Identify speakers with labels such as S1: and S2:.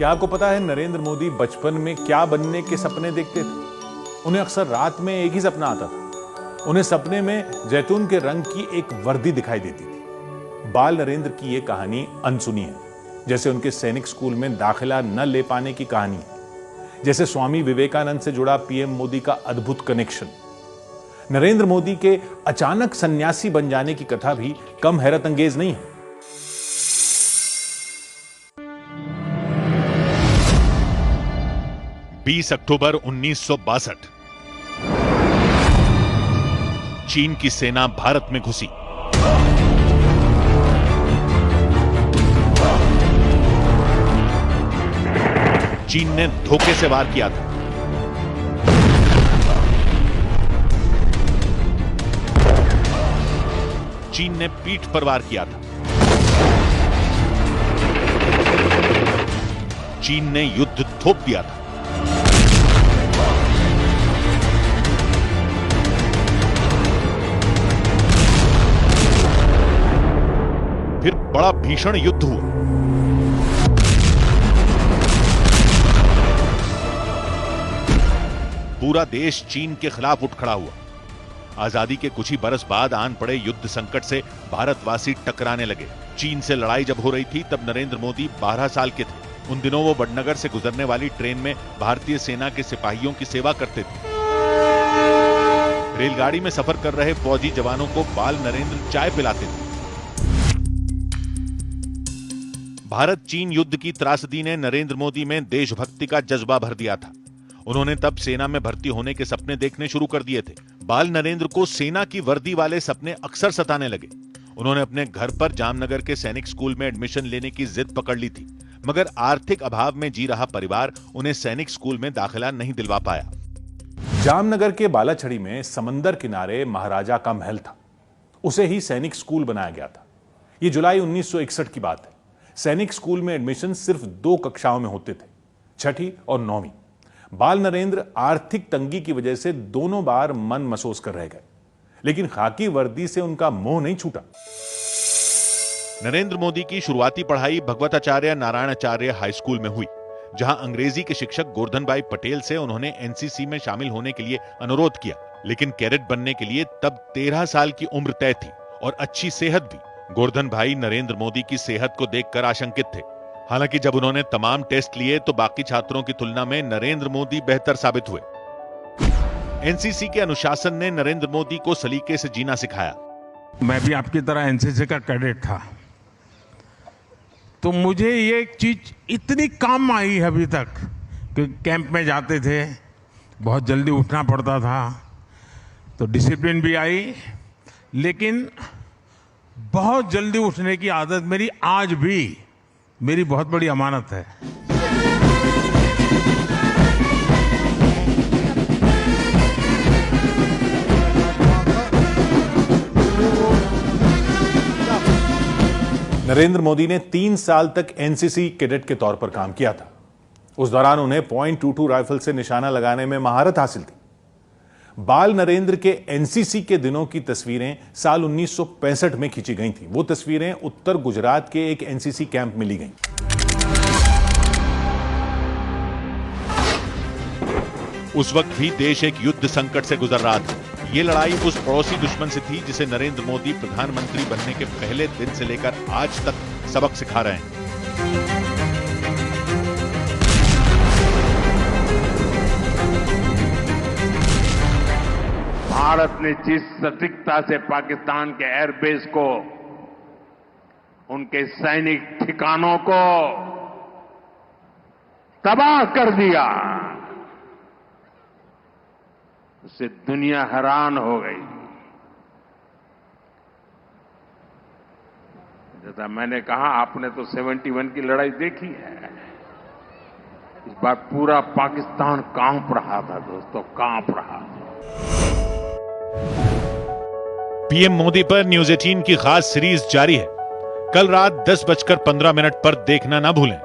S1: क्या आपको पता है नरेंद्र मोदी बचपन में क्या बनने के सपने देखते थे? उन्हें अक्सर रात में एक ही सपना आता था। उन्हें सपने में जैतून के रंग की एक वर्दी दिखाई देती थी। बाल नरेंद्र की यह कहानी अनसुनी है, जैसे उनके सैनिक स्कूल में दाखिला न ले पाने की कहानी है, जैसे स्वामी विवेकानंद से जुड़ा पीएम मोदी का अद्भुत कनेक्शन। नरेंद्र मोदी के अचानक सन्यासी बन जाने की कथा भी कम हैरत अंगेज नहीं है।
S2: अक्टूबर 1962 चीन की सेना भारत में घुसी। चीन ने धोखे से वार किया था। चीन ने पीठ पर वार किया था। चीन ने युद्ध थोप दिया था। फिर बड़ा भीषण युद्ध हुआ। पूरा देश चीन के खिलाफ उठ खड़ा हुआ। आजादी के कुछ ही बरस बाद आन पड़े युद्ध संकट से भारतवासी टकराने लगे। चीन से लड़ाई जब हो रही थी तब नरेंद्र मोदी 12 साल के थे। उन दिनों वो वडनगर से गुजरने वाली ट्रेन में भारतीय सेना के सिपाहियों की सेवा करते थे। रेलगाड़ी में सफर कर रहे फौजी जवानों को बाल नरेंद्र चाय पिलाते थे। भारत चीन युद्ध की त्रासदी ने नरेंद्र मोदी में देशभक्ति का जज्बा भर दिया था। उन्होंने तब सेना में भर्ती होने के सपने देखने शुरू कर दिए थे। बाल नरेंद्र को सेना की वर्दी वाले सपने अक्सर सताने लगे। उन्होंने अपने घर पर जामनगर के सैनिक स्कूल में एडमिशन लेने की जिद पकड़ ली थी, मगर आर्थिक अभाव में जी रहा परिवार उन्हें सैनिक स्कूल में दाखिला नहीं दिलवा पाया।
S1: जामनगर के बालाछड़ी में समंदर किनारे महाराजा का महल था। उसे ही सैनिक स्कूल बनाया गया था। यह जुलाई 1961 की बात है। सैनिक स्कूल में एडमिशन सिर्फ 2 कक्षाओं में होते थे, 6ठी और 9वीं। बाल नरेंद्र आर्थिक तंगी की वजह से दोनों बार मन महसूस कर रह गए, लेकिन खाकी वर्दी से उनका मोह नहीं छूटा।
S2: नरेंद्र मोदी की शुरुआती पढ़ाई भगवताचार्य नारायणाचार्य हाई स्कूल में हुई, जहां अंग्रेजी के शिक्षक गोर्धन भाई पटेल से उन्होंने एनसीसी में शामिल होने के लिए अनुरोध किया, लेकिन कैडेट बनने के लिए तब 13 साल की उम्र तय थी और अच्छी सेहत भी। गोर्धन भाई नरेंद्र मोदी की सेहत को देखकर आशंकित थे। हालांकि जब उन्होंने तमाम टेस्ट लिए तो बाकी छात्रों की तुलना में नरेंद्र मोदी बेहतर साबित हुए। एनसीसी के अनुशासन ने नरेंद्र मोदी को सलीके से जीना सिखाया।
S3: मैं भी आपकी तरह एनसीसी का कैडेट था, तो मुझे ये चीज इतनी काम आई है अभी तक कि कैंप में जाते थे, बहुत जल्दी उठना पड़ता था, तो डिसिप्लिन भी आई, लेकिन बहुत जल्दी उठने की आदत मेरी आज भी मेरी बहुत बड़ी अमानत है।
S1: नरेंद्र मोदी ने 3 साल तक एनसीसी कैडेट के तौर पर काम किया था। उस दौरान उन्हें .22 राइफल से निशाना लगाने में महारत हासिल थी। बाल नरेंद्र के एनसीसी के दिनों की तस्वीरें साल 1965 में खींची गई थी। वो तस्वीरें उत्तर गुजरात के एक एनसीसी कैंप में ली गईं।
S2: उस वक्त भी देश एक युद्ध संकट से गुजर रहा था। ये लड़ाई उस पड़ोसी दुश्मन से थी जिसे नरेंद्र मोदी प्रधानमंत्री बनने के पहले दिन से लेकर आज तक सबक सिखा रहे हैं।
S4: भारत ने जिस सटीकता से पाकिस्तान के एयरबेस को, उनके सैनिक ठिकानों को तबाह कर दिया, उससे दुनिया हैरान हो गई। जैसा मैंने कहा, आपने तो 71 की लड़ाई देखी है। इस बार पूरा पाकिस्तान कांप रहा था दोस्तों, कांप रहा था।
S2: पीएम मोदी पर न्यूज 18 की खास सीरीज जारी है। कल रात 10:15 पर देखना ना भूलें।